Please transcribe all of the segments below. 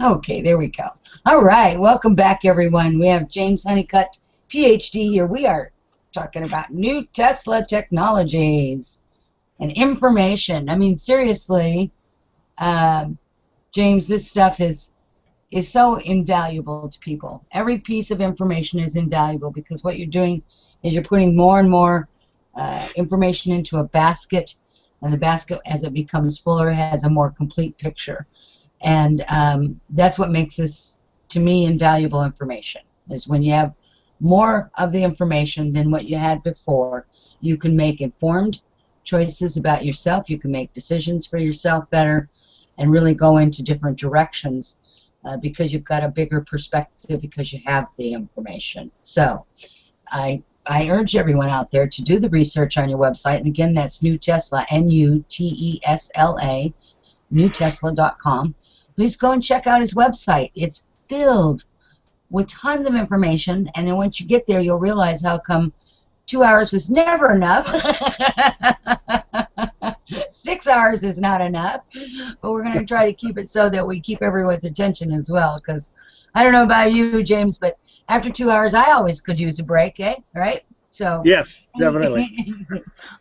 Okay, there we go. All right, welcome back, everyone. We have James Honeycutt, PhD here. We are talking about new Tesla technologies and information. I mean, seriously, James, this stuff is so invaluable to people. Every piece of information is invaluable because what you're doing is you're putting more and more information into a basket, and the basket, as it becomes fuller, has a more complete picture. And that's what makes this, to me, invaluable information, is when you have more of the information than what you had before, you can make informed choices about yourself, you can make decisions for yourself better, and really go into different directions because you've got a bigger perspective because you have the information. So I urge everyone out there to do the research on your website, and again, that's NUTESLA, N-U-T-E-S-L-A, NUTESLA.com. Please go and check out his website. It's filled with tons of information, and then once you get there, you'll realize how come 2 hours is never enough. 6 hours is not enough, but we're going to try to keep it so that we keep everyone's attention as well, because I don't know about you, James, but after 2 hours, I always could use a break, eh? Right? So. Yes, definitely.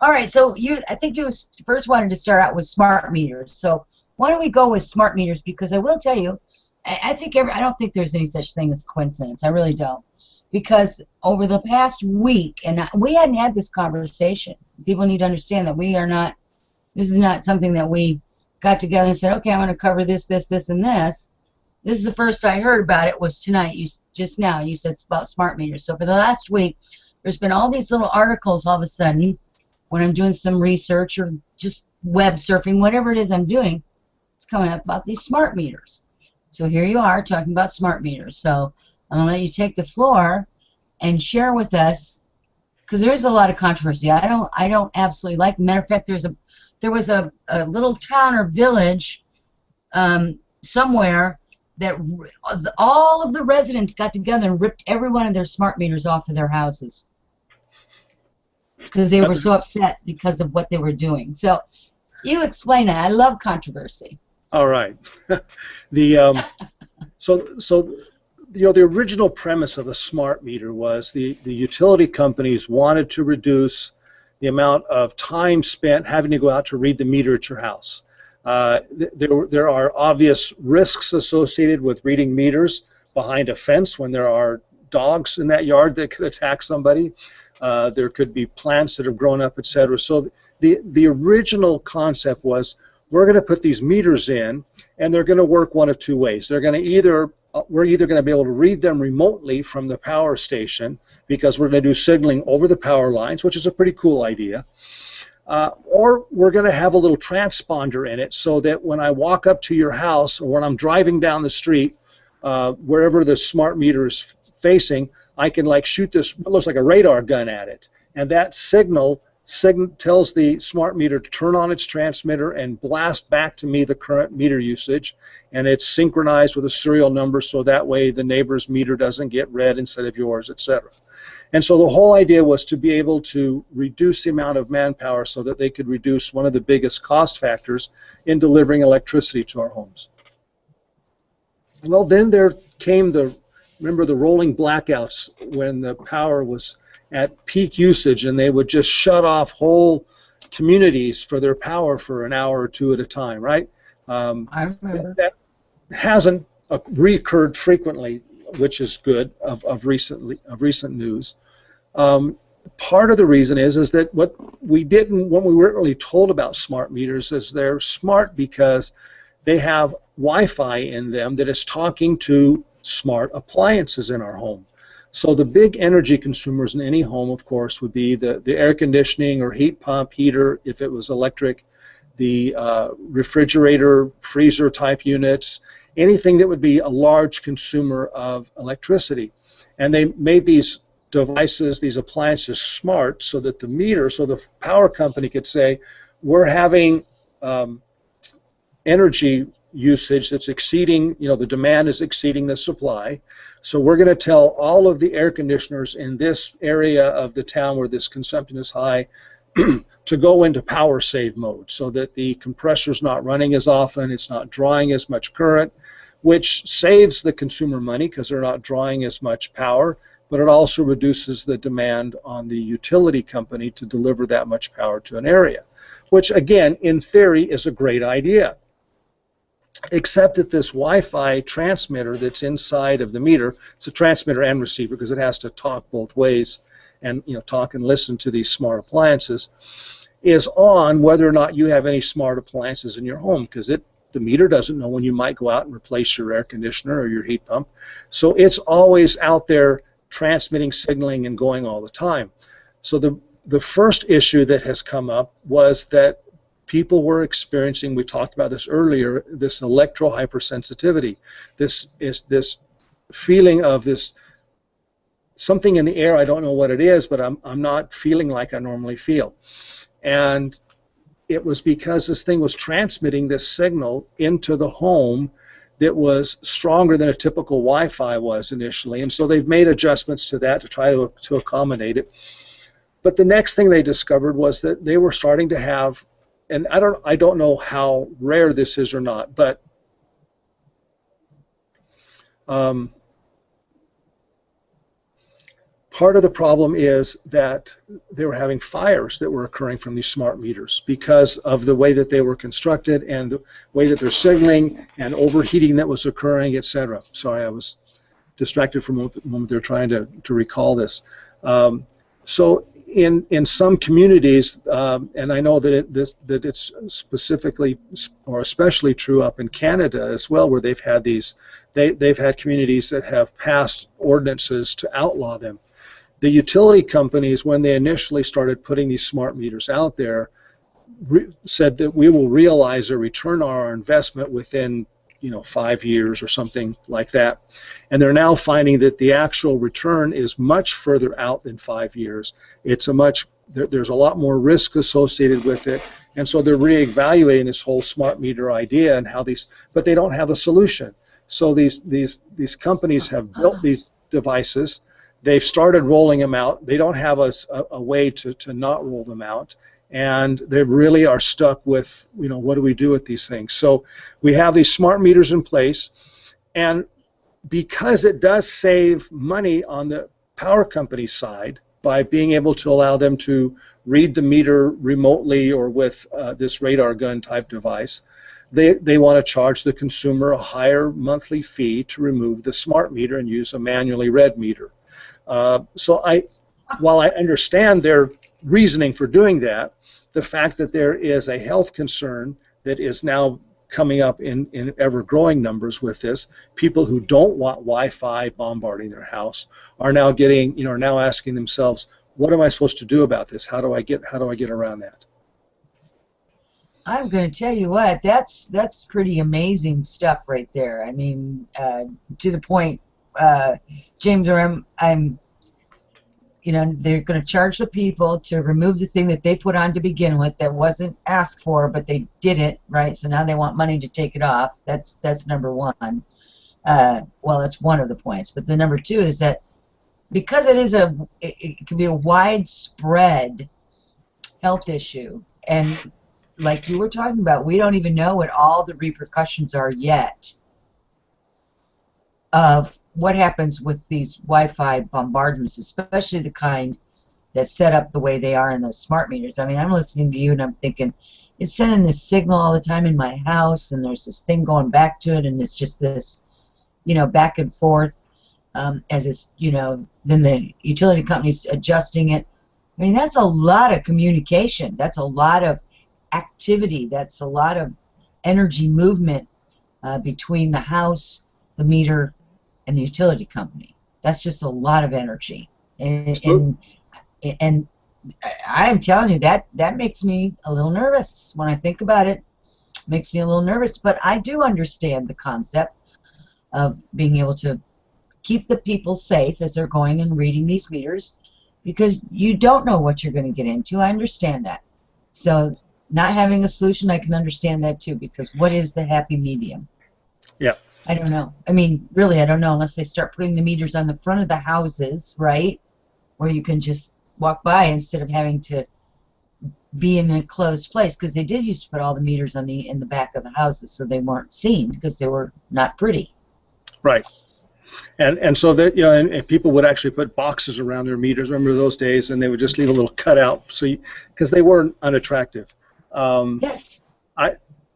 All right, so I think you first wanted to start out with smart meters. So why don't we go with smart meters? Because I will tell you, I don't think there's any such thing as coincidence. I really don't. Because over the past week, and we hadn't had this conversation. People need to understand that this is not something that we got together and said, okay, I'm going to cover this, this, this, and this. This is the first I heard about it was tonight. Just now, you said it's about smart meters. So for the last week, there's been all these little articles all of a sudden when I'm doing some research or just web surfing, whatever it is I'm doing, it's coming up about these smart meters. So here you are talking about smart meters. So I'm going to let you take the floor and share with us, because there is a lot of controversy. I don't absolutely like. Matter of fact, there was a little town or village somewhere that all of the residents got together and ripped every one of their smart meters off of their houses because they were so upset because of what they were doing. So you explain that. I love controversy. All right. The original premise of a smart meter was the utility companies wanted to reduce the amount of time spent having to go out to read the meter at your house. There are obvious risks associated with reading meters behind a fence when there are dogs in that yard that could attack somebody. There could be plants that have grown up, etc. So the original concept was, we're going to put these meters in, and they're going to work one of two ways. They're going to we're either going to be able to read them remotely from the power station, because we're going to do signaling over the power lines, which is a pretty cool idea, or we're going to have a little transponder in it so that when I walk up to your house or when I'm driving down the street, wherever the smart meter is facing, I can shoot this, what looks like a radar gun at it, and that signal tells the smart meter to turn on its transmitter and blast back to me the current meter usage, and it's synchronized with a serial number so that way the neighbor's meter doesn't get read instead of yours, etc. And so the whole idea was to be able to reduce the amount of manpower so that they could reduce one of the biggest cost factors in delivering electricity to our homes. Well, then there came remember the rolling blackouts when the power was at peak usage, and they would just shut off whole communities for their power for an hour or two at a time, right? I remember. That hasn't recurred frequently, which is good of recent news. Part of the reason is that what we weren't really told about smart meters is they're smart because they have Wi-Fi in them that is talking to smart appliances in our home. So the big energy consumers in any home, of course, would be the air conditioning or heat pump, heater, if it was electric, the refrigerator, freezer type units, anything that would be a large consumer of electricity. And they made these devices, these appliances, smart so that the power company could say, we're having energy usage that's exceeding, the demand is exceeding the supply. So we're going to tell all of the air conditioners in this area of the town where this consumption is high to go into power save mode so that the compressor's not running as often, it's not drawing as much current. which saves the consumer money because they're not drawing as much power, but it also reduces the demand on the utility company to deliver that much power to an area, which again, in theory, is a great idea. Except that this Wi-Fi transmitter that's inside of the meter, it's a transmitter and receiver because it has to talk both ways and talk and listen to these smart appliances, is on whether or not you have any smart appliances in your home, because the meter doesn't know when you might go out and replace your air conditioner or your heat pump. So it's always out there transmitting, signaling, and going all the time. So the first issue that has come up was that people were experiencing, we talked about this earlier, this electro hypersensitivity. This feeling of this something in the air, I don't know what it is, but I'm not feeling like I normally feel. And it was because this thing was transmitting this signal into the home that was stronger than a typical Wi-Fi was initially, and so they've made adjustments to that to try to accommodate it. But the next thing they discovered was that they were starting to have, and I don't know how rare this is or not, but part of the problem is that they were having fires that were occurring from these smart meters because of the way that they were constructed and the way that they're signaling and overheating that was occurring, etc. Sorry, I was distracted for a moment there trying to recall this. So in some communities, and I know that it's specifically or especially true up in Canada as well, where they've had they've had communities that have passed ordinances to outlaw them. The utility companies, when they initially started putting these smart meters out there, said that we will realize a return on our investment within 5 years or something like that. And they're now finding that the actual return is much further out than 5 years. There's a lot more risk associated with it, and so they're reevaluating this whole smart meter idea and how but they don't have a solution. So these companies have built these devices. They've started rolling them out. They don't have a way to not roll them out, and they really are stuck with, what do we do with these things? So we have these smart meters in place, and because it does save money on the power company side by being able to allow them to read the meter remotely or with this radar gun type device, they want to charge the consumer a higher monthly fee to remove the smart meter and use a manually read meter. So while I understand their reasoning for doing that, the fact that there is a health concern that is now coming up in ever-growing numbers with this, people who don't want Wi-Fi bombarding their house are now now asking themselves, what am I supposed to do about this? How do I get around that? I'm going to tell you what, that's pretty amazing stuff right there. I mean, to the point, James, they're going to charge the people to remove the thing that they put on to begin with that wasn't asked for, but they did it, right? So now they want money to take it off. That's number one. Well, that's one of the points. But the number two is that because it can be a widespread health issue, and like you were talking about, we don't even know what all the repercussions are yet of what happens with these Wi-Fi bombardments, especially the kind that's set up the way they are in those smart meters. I mean, I'm listening to you and I'm thinking, it's sending this signal all the time in my house, and there's this thing going back to it, and it's just this, back and forth as it's, then the utility company's adjusting it. I mean, that's a lot of communication. That's a lot of activity. That's a lot of energy movement between the house, the meter, and the utility company. That's just a lot of energy, and I'm telling you that makes me a little nervous when I think about it. It makes me a little nervous, but I do understand the concept of being able to keep the people safe as they're going and reading these meters, because you don't know what you're going to get into. I understand that. So not having a solution, I can understand that too, because what is the happy medium? Yeah. I don't know. I mean, really, I don't know, unless they start putting the meters on the front of the houses, right, where you can just walk by instead of having to be in a closed place, because they did used to put all the meters in the back of the houses so they weren't seen because they were not pretty. Right. And so that, you know, and people would actually put boxes around their meters. Remember those days, and they would just leave a little cutout, so because they weren't unattractive. Yes.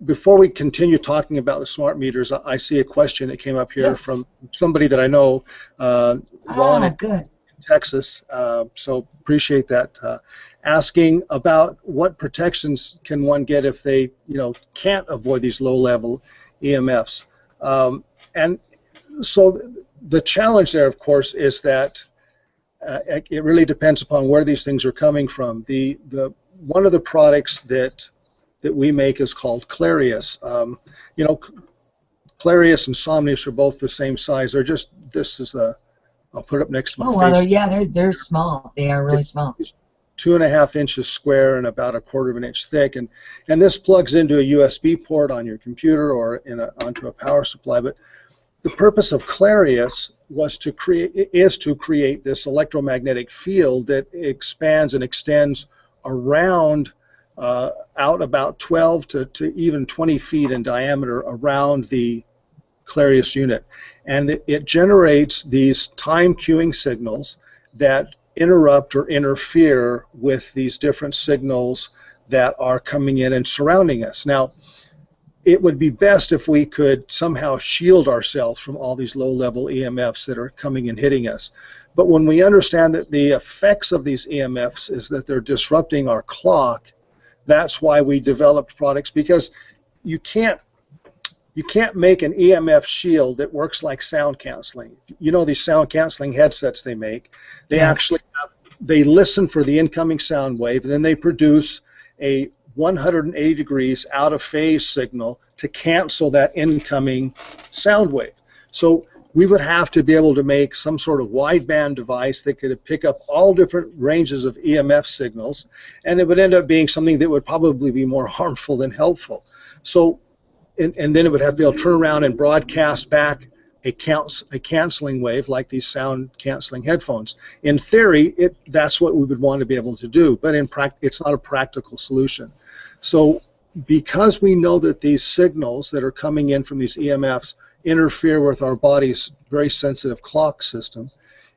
Before we continue talking about the smart meters, I see a question that came up here from somebody that I know, Ron in Texas. So appreciate that. Asking about what protections can one get if they, you know, can't avoid these low-level EMFs. And so the challenge there, of course, is that it really depends upon where these things are coming from. One of the products that we make is called Clarius. You know, Clarius and Somnius are both the same size. They're just, this is I'll put it up next to my face. Well, yeah, they're small. They are really small. 2.5 inches square and about 1/4 of an inch thick, and this plugs into a USB port on your computer or onto a power supply. But the purpose of Clarius is to create this electromagnetic field that expands and extends around out about 12 to even 20 feet in diameter around the Clarius unit, and it generates these time queuing signals that interrupt or interfere with these different signals that are coming in and surrounding us. Now, it would be best if we could somehow shield ourselves from all these low-level EMFs that are coming and hitting us. But when we understand that the effects of these EMFs is that they're disrupting our clock, that's why we developed products, because you can't make an EMF shield that works like sound canceling. You know, these sound canceling headsets they make, they actually they listen for the incoming sound wave, and then they produce a 180 degrees out of phase signal to cancel that incoming sound wave. So we would have to be able to make some sort of wideband device that could pick up all different ranges of EMF signals, and it would end up being something that would probably be more harmful than helpful. So, and then it would have to be able to turn around and broadcast back a canceling wave like these sound canceling headphones. In theory, that's what we would want to be able to do, but in practice, it's not a practical solution. So because we know that these signals that are coming in from these EMFs interfere with our body's very sensitive clock system,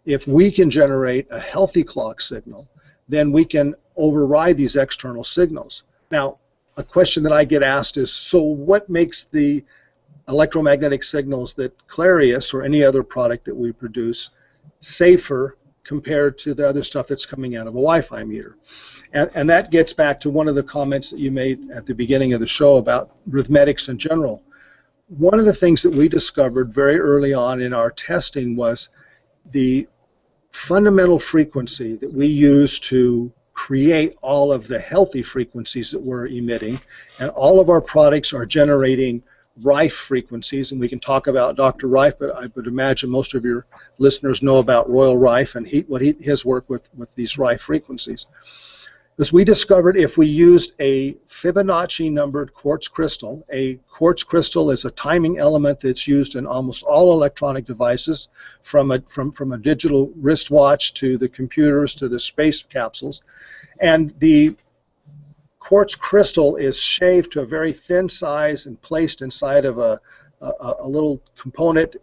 if we can generate a healthy clock signal, then we can override these external signals. Now, a question that I get asked is, so what makes the electromagnetic signals that Clarius or any other product that we produce safer compared to the other stuff that's coming out of a Wi-Fi meter? And that gets back to one of the comments that you made at the beginning of the show about rhythmetics in general. One of the things that we discovered very early on in our testing was the fundamental frequency that we use to create all of the healthy frequencies that we're emitting, and all of our products are generating Rife frequencies, and we can talk about Dr. Rife, but I would imagine most of your listeners know about Royal Rife and his work with these Rife frequencies. As we discovered, if we used a Fibonacci numbered quartz crystal, a quartz crystal is a timing element that's used in almost all electronic devices, from a digital wristwatch to the computers to the space capsules, and the quartz crystal is shaved to a very thin size and placed inside of a little component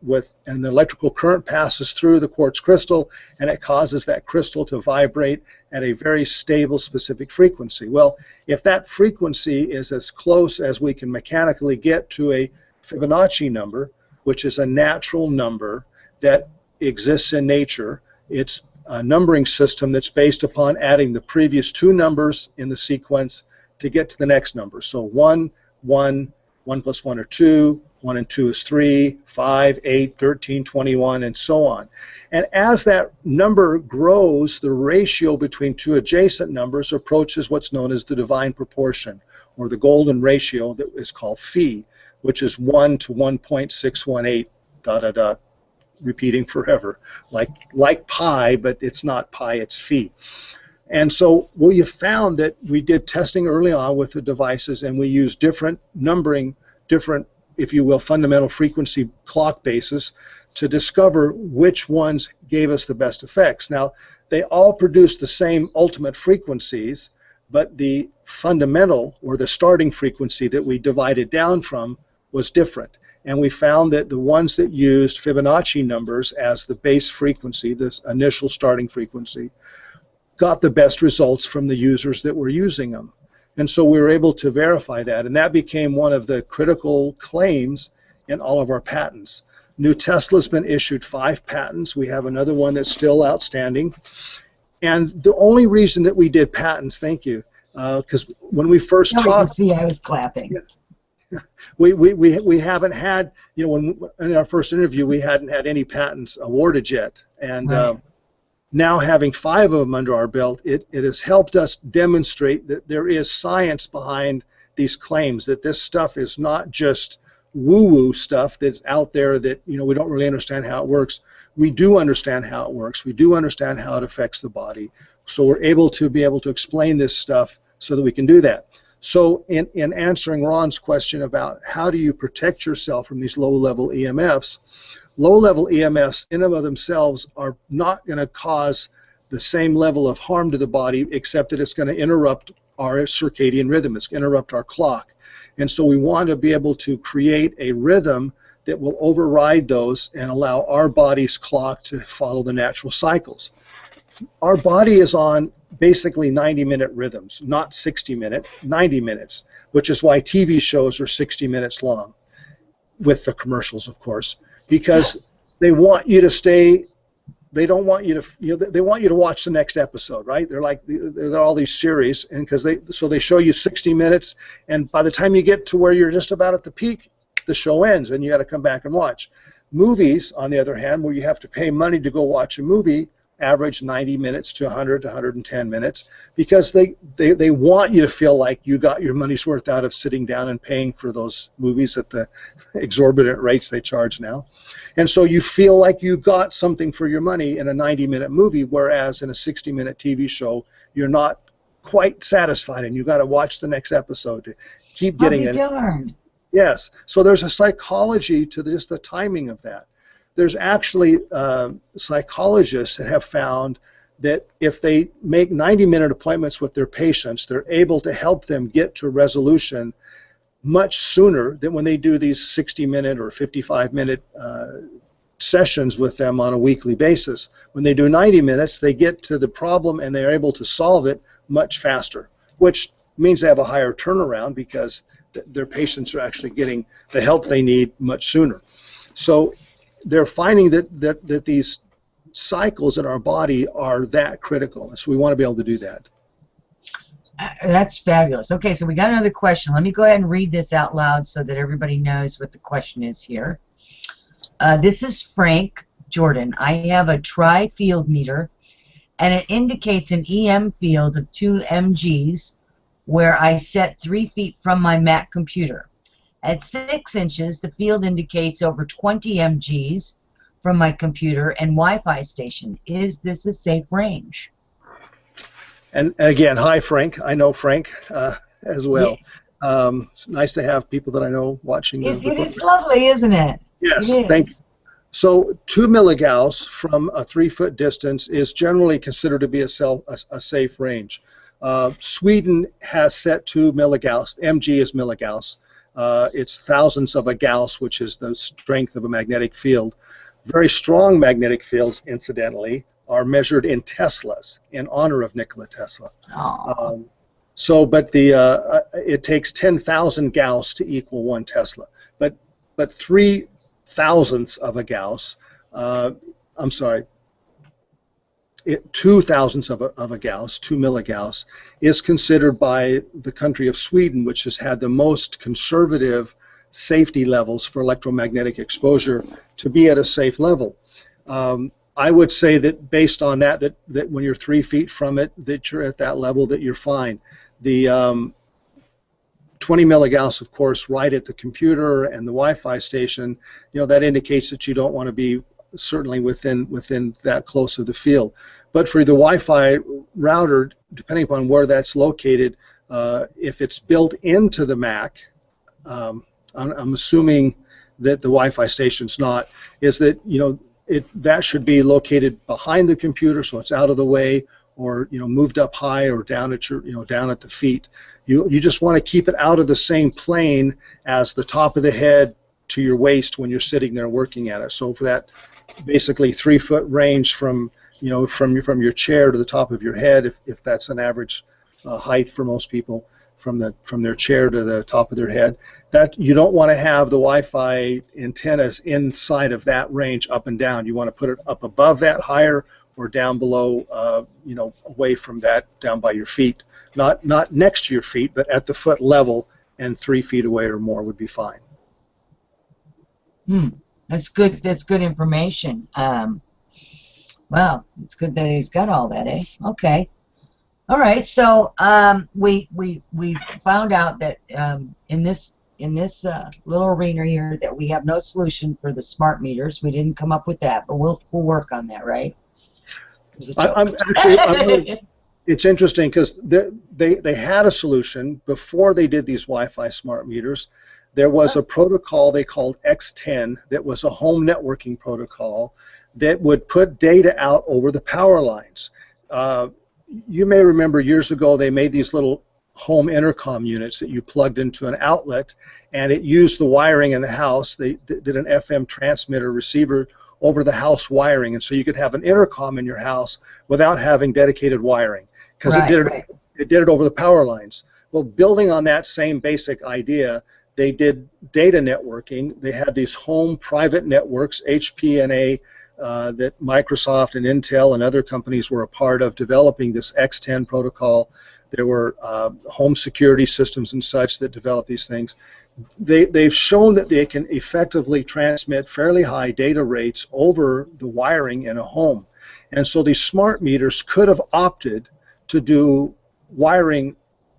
and the electrical current passes through the quartz crystal, and it causes that crystal to vibrate at a very stable specific frequency. Well, if that frequency is as close as we can mechanically get to a Fibonacci number, which is a natural number that exists in nature, it's a numbering system that's based upon adding the previous two numbers in the sequence to get to the next number. So 1, 1, 1 plus 1 are 2, 1 and 2 is 3, 5, 8, 13, 21, and so on. And as that number grows, the ratio between two adjacent numbers approaches what's known as the divine proportion, or the golden ratio that is called phi, which is 1 to 1.618, dot, dot, dot, repeating forever, like pi, but it's not pi, it's phi. And so we found that we did testing early on with the devices, and we used different numbering, different, if you will, fundamental frequency clock bases to discover which ones gave us the best effects. Now, they all produced the same ultimate frequencies, but the fundamental, or the starting frequency that we divided down from, was different. and we found that the ones that used Fibonacci numbers as the base frequency, this initial starting frequency, got the best results from the users that were using them. And so we were able to verify that, and that became one of the critical claims in all of our patents. NUTESLA's been issued 5 patents. We have another one that's still outstanding. And the only reason that we did patents, thank you, because when we first talked, you can see I was clapping. We haven't had, you know, when in our first interview we hadn't had any patents awarded yet, and right. Now having 5 of them under our belt, it has helped us demonstrate that there is science behind these claims, that this stuff is not just woo-woo stuff that's out there that, you know, we don't really understand how it works. We do understand how it works. We do understand how it affects the body. So we're able to explain this stuff so that we can do that. So in answering Ron's question about how do you protect yourself from these low-level EMFs, low-level EMFs in and of themselves are not going to cause the same level of harm to the body, except that it's going to interrupt our circadian rhythm. It's going to interrupt our clock. And so we want to be able to create a rhythm that will override those and allow our body's clock to follow the natural cycles. Our body is on basically 90-minute rhythms, not 60-minute, 90 minutes, which is why TV shows are 60 minutes long, with the commercials, of course, because they want you to stay. They don't want you to, you know, they want you to watch the next episode, right? They're like, they're all these series, and because they show you 60 minutes, and by the time you get to where you're just about at the peak, the show ends, and you got to come back and watch. Movies, on the other hand, where you have to pay money to go watch a movie, average 90 minutes to 100 to 110 minutes, because they want you to feel like you got your money's worth out of sitting down and paying for those movies at the exorbitant rates they charge now. And so you feel like you got something for your money in a 90-minute movie, whereas in a 60-minute TV show, you're not quite satisfied, and you got to watch the next episode to keep getting it. Darned. Yes. So there's a psychology to just the timing of that. There's actually psychologists that have found that if they make 90-minute appointments with their patients, they're able to help them get to resolution much sooner than when they do these 60-minute or 55-minute sessions with them on a weekly basis. When they do 90 minutes, they get to the problem and they're able to solve it much faster, which means they have a higher turnaround because their patients are actually getting the help they need much sooner. So they're finding that these cycles in our body are that critical, so we want to be able to do that. That's fabulous. Okay, so we got another question. Let me go ahead and read this out loud so that everybody knows what the question is here. This is Frank Jordan. I have a tri-field meter, and it indicates an EM field of 2 mgs where I set 3 feet from my Mac computer. At 6 inches, the field indicates over 20 mgs from my computer and Wi-Fi station. Is this a safe range? And again, hi, Frank. I know Frank as well. Yeah. It's nice to have people that I know watching. It is lovely, isn't it? Yes, thank you. So 2 milligauss from a 3-foot distance is generally considered to be a safe range. Sweden has set 2 milligauss. Mg is milligauss. It's thousandths of a gauss, which is the strength of a magnetic field. Very strong magnetic fields, incidentally, are measured in Teslas in honor of Nikola Tesla. But it takes 10,000 Gauss to equal 1 Tesla. But 3 thousandths of a Gauss, 2 thousandths of a Gauss, 2 milligauss, is considered by the country of Sweden, which has had the most conservative safety levels for electromagnetic exposure, to be at a safe level. I would say that based on that when you're 3 feet from it, that you're at that level, that you're fine. The 20 milligauss, of course, right at the computer and the Wi-Fi station, you know, that indicates that you don't want to be certainly within that close of the field. But for the Wi-Fi router, depending upon where that's located, if it's built into the Mac, I'm assuming that the Wi-Fi station's not, is that, you know, that should be located behind the computer so it's out of the way, or, you know, moved up high or down at your, you know, down at the feet. You just want to keep it out of the same plane as the top of the head to your waist when you're sitting there working at it. So for that basically 3-foot range from from your chair to the top of your head, if that's an average height for most people, from their chair to the top of their head, that you don't want to have the Wi-Fi antennas inside of that range up and down. You want to put it up above that, higher, or down below, away from that, down by your feet. Not next to your feet, but at the foot level, and 3 feet away or more would be fine. That's good. That's good information. Wow, it's good that he's got all that, eh? Okay. All right. So we found out that in this little arena here that we have no solution for the smart meters. We didn't come up with that, but we'll work on that, right? It's interesting because they had a solution before they did these Wi-Fi smart meters. There was a protocol they called X10 that was a home networking protocol that would put data out over the power lines. You may remember years ago they made these little home intercom units that you plugged into an outlet, and it used the wiring in the house. They did an FM transmitter receiver over the house wiring, and so you could have an intercom in your house without having dedicated wiring, because it did it over the power lines. Well, building on that same basic idea, they did data networking. They had these home private networks, HPNA, that Microsoft and Intel and other companies were a part of developing this X10 protocol. There were home security systems and such that developed these things. They've shown that they can effectively transmit fairly high data rates over the wiring in a home. And so these smart meters could have opted to do wiring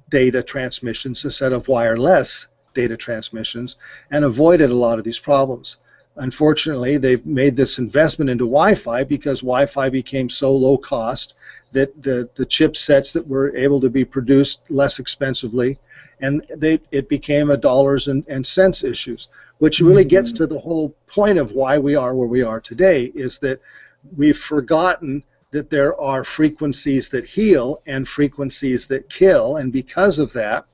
data transmissions instead of wireless data transmissions and avoided a lot of these problems. Unfortunately, they've made this investment into Wi-Fi because Wi-Fi became so low cost that the chipsets that were able to be produced less expensively, and it became a dollars and cents issues, which really gets to the whole point of why we are where we are today, is that we've forgotten that there are frequencies that heal and frequencies that kill, and because of that,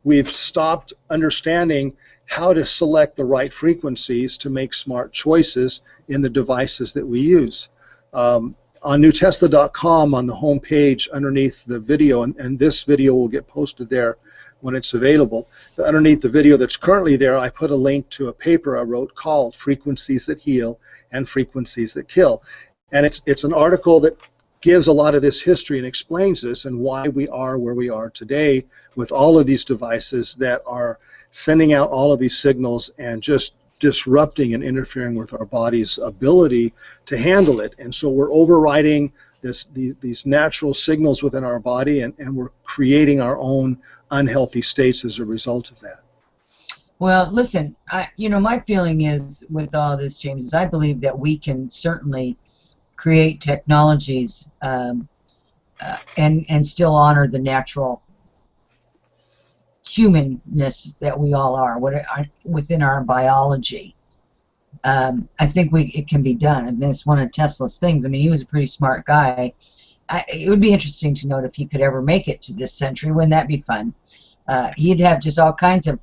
we've stopped understanding how to select the right frequencies to make smart choices in the devices that we use. On NUTESLA.com, on the home page underneath the video, and this video will get posted there when it's available, underneath the video that's currently there, I put a link to a paper I wrote called Frequencies That Heal and Frequencies That Kill. And it's an article that gives a lot of this history and explains this and why we are where we are today with all of these devices that are sending out all of these signals and just disrupting and interfering with our body's ability to handle it. And so we're overriding these natural signals within our body, and we're creating our own unhealthy states as a result of that. Well, listen, my feeling is with all this, James, is I believe that we can certainly create technologies and still honor the natural humanness that we all are within our biology. I think it can be done, and that's one of Tesla's things. I mean, he was a pretty smart guy. It would be interesting to note if he could ever make it to this century. Wouldn't that be fun? He'd have just all kinds of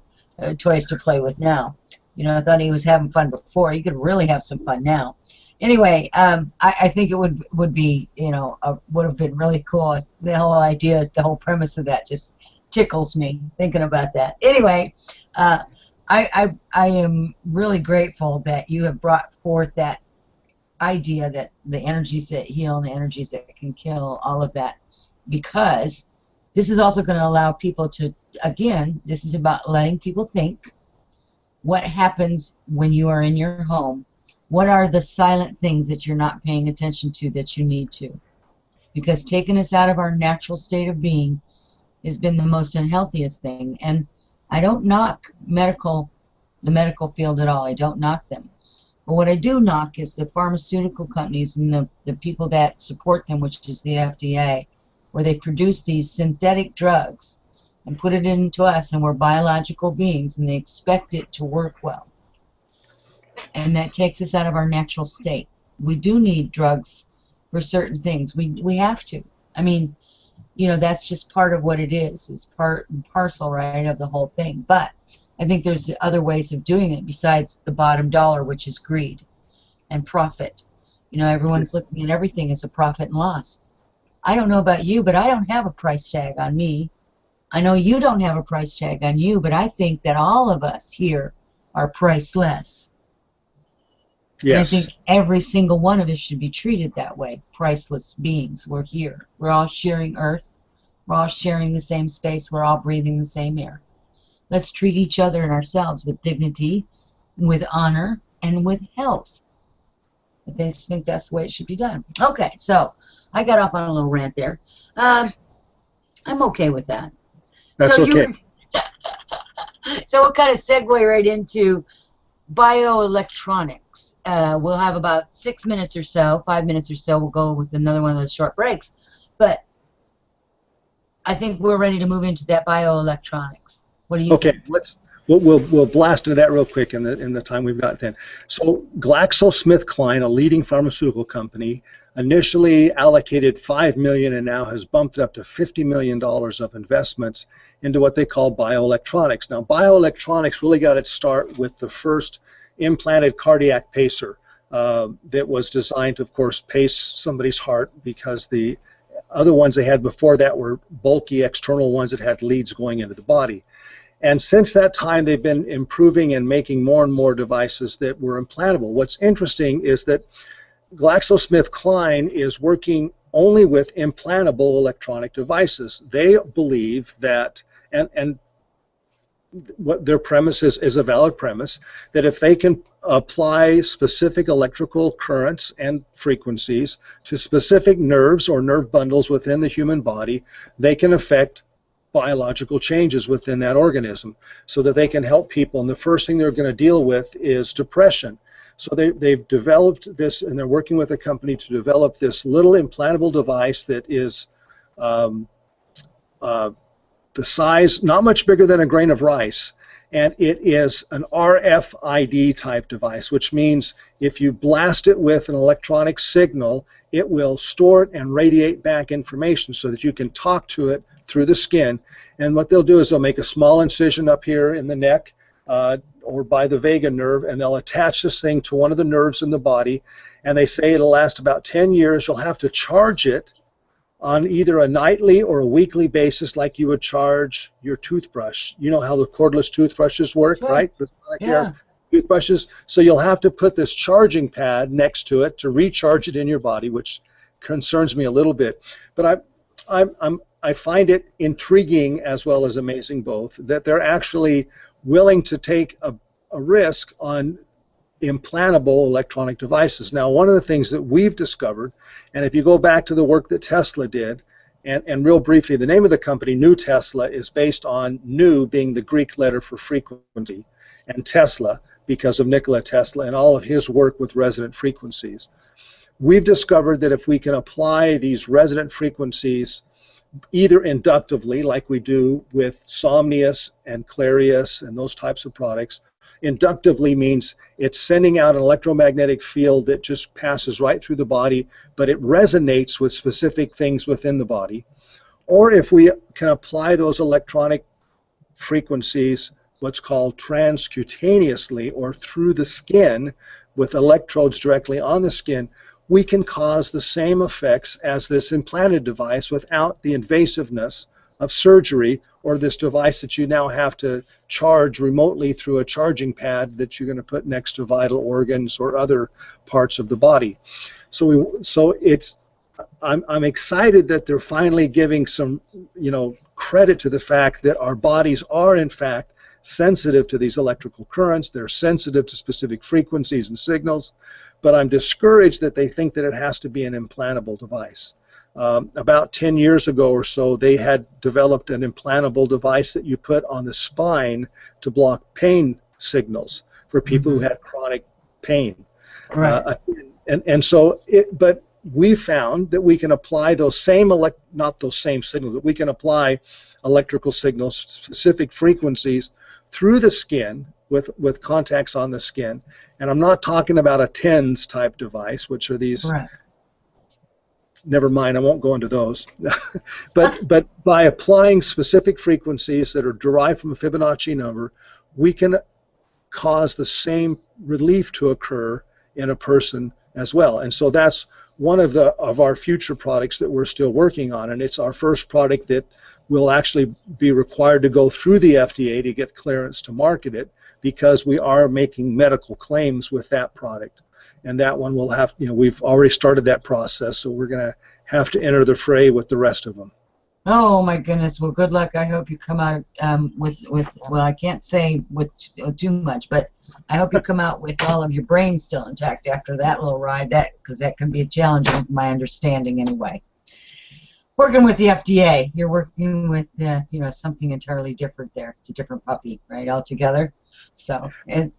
toys to play with now. I thought he was having fun before. He could really have some fun now. Anyway, I think it would be, would have been really cool. The whole idea, the whole premise of that just tickles me thinking about that. Anyway, I am really grateful that you have brought forth that idea that the energies that heal and the energies that can kill, all of that, because this is also going to allow people to, again, this is about letting people think what happens when you are in your home. What are the silent things that you're not paying attention to that you need to? Because taking us out of our natural state of being has been the most unhealthiest thing. And I don't knock the medical field at all. I don't knock them. But what I do knock is the pharmaceutical companies and the people that support them, which is the FDA, where they produce these synthetic drugs and put it into us, and we're biological beings, and they expect it to work well. And that takes us out of our natural state. We do need drugs for certain things. We have to. I mean, that's just part of what it is. It's part and parcel, right, of the whole thing. But I think there's other ways of doing it besides the bottom dollar, which is greed and profit. You know, everyone's looking at everything as a profit and loss. I don't know about you, but I don't have a price tag on me. I know you don't have a price tag on you, but I think that all of us here are priceless. Yes. And I think every single one of us should be treated that way, priceless beings. We're here. We're all sharing earth. We're all sharing the same space. We're all breathing the same air. Let's treat each other and ourselves with dignity, with honor, and with health. I just think that's the way it should be done. Okay, so I got off on a little rant there. I'm okay with that. That's okay. So we'll kind of segue right into bioelectronics. We'll have about 6 minutes or so, 5 minutes or so. We'll go with another one of those short breaks. But I think we're ready to move into that bioelectronics. What do you think? We'll blast into that real quick in the time we've got then. So GlaxoSmithKline, a leading pharmaceutical company, initially allocated $5 million and now has bumped it up to $50 million of investments into what they call bioelectronics. Now, bioelectronics really got its start with the first implanted cardiac pacer that was designed to, of course, pace somebody's heart, because the other ones they had before that were bulky external ones that had leads going into the body. And since that time, they've been improving and making more and more devices that were implantable. What's interesting is that GlaxoSmithKline is working only with implantable electronic devices. They believe that, and what their premise is a valid premise, that if they can apply specific electrical currents and frequencies to specific nerves or nerve bundles within the human body, they can affect biological changes within that organism so that they can help people. And the first thing they're going to deal with is depression. So they've developed this, and they're working with a company to develop this little implantable device that is the size, not much bigger than a grain of rice, and it is an RFID type device, which means if you blast it with an electronic signal, it will store it and radiate back information so that you can talk to it through the skin. And what they'll do is they'll make a small incision up here in the neck or by the vagus nerve, and they'll attach this thing to one of the nerves in the body, and they say it'll last about 10 years. You'll have to charge it on either a nightly or a weekly basis, like you would charge your toothbrush. You know how the cordless toothbrushes work, Sure. right? The hair toothbrushes. So you'll have to put this charging pad next to it to recharge it in your body, which concerns me a little bit. But I find it intriguing as well as amazing both that they're actually willing to take a risk on implantable electronic devices. Now, one of the things that we've discovered, and if you go back to the work that Tesla did, and real briefly, the name of the company, NUTESLA, is based on nu being the Greek letter for frequency, and Tesla because of Nikola Tesla and all of his work with resonant frequencies. We've discovered that if we can apply these resonant frequencies either inductively, like we do with Somnius and Clarius and those types of products. Inductively means it's sending out an electromagnetic field that just passes right through the body, but it resonates with specific things within the body. Or if we can apply those electronic frequencies, what's called transcutaneously, or through the skin with electrodes directly on the skin, we can cause the same effects as this implanted device without the invasiveness of surgery or this device that you now have to charge remotely through a charging pad that you're going to put next to vital organs or other parts of the body. I'm excited that they're finally giving some, credit to the fact that our bodies are in fact sensitive to these electrical currents. They're sensitive to specific frequencies and signals, but I'm discouraged that they think that it has to be an implantable device. About 10 years ago or so, they had developed an implantable device that you put on the spine to block pain signals for people who had chronic pain. Right. But we found that we can apply those same, not those same signals, but we can apply electrical signals, specific frequencies through the skin with contacts on the skin. And I'm not talking about a TENS type device, which are these, Right. Never mind, I won't go into those. but by applying specific frequencies that are derived from a Fibonacci number, we can cause the same relief to occur in a person as well. And so that's one of our future products that we're still working on, and it's our first product that will actually be required to go through the FDA to get clearance to market it, because we are making medical claims with that product. And that one will have, we've already started that process, so we're going to have to enter the fray with the rest of them. Oh my goodness! Well, good luck. I hope you come out with well, I can't say with too much, but I hope you come out with all of your brain still intact after that little ride. Because that can be a challenge, from my understanding, anyway. Working with the FDA, you're working with something entirely different there. It's a different puppy, right, altogether. So I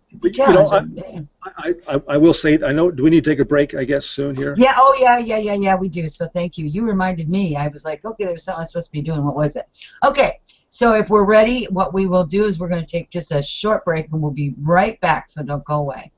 will say, I know, do we need to take a break, I guess, soon here? Yeah, oh yeah, we do. So thank you. You reminded me. I was like, okay, there was something I was supposed to be doing. What was it? Okay, so if we're ready, what we will do is we're going to take just a short break, and we'll be right back, so don't go away.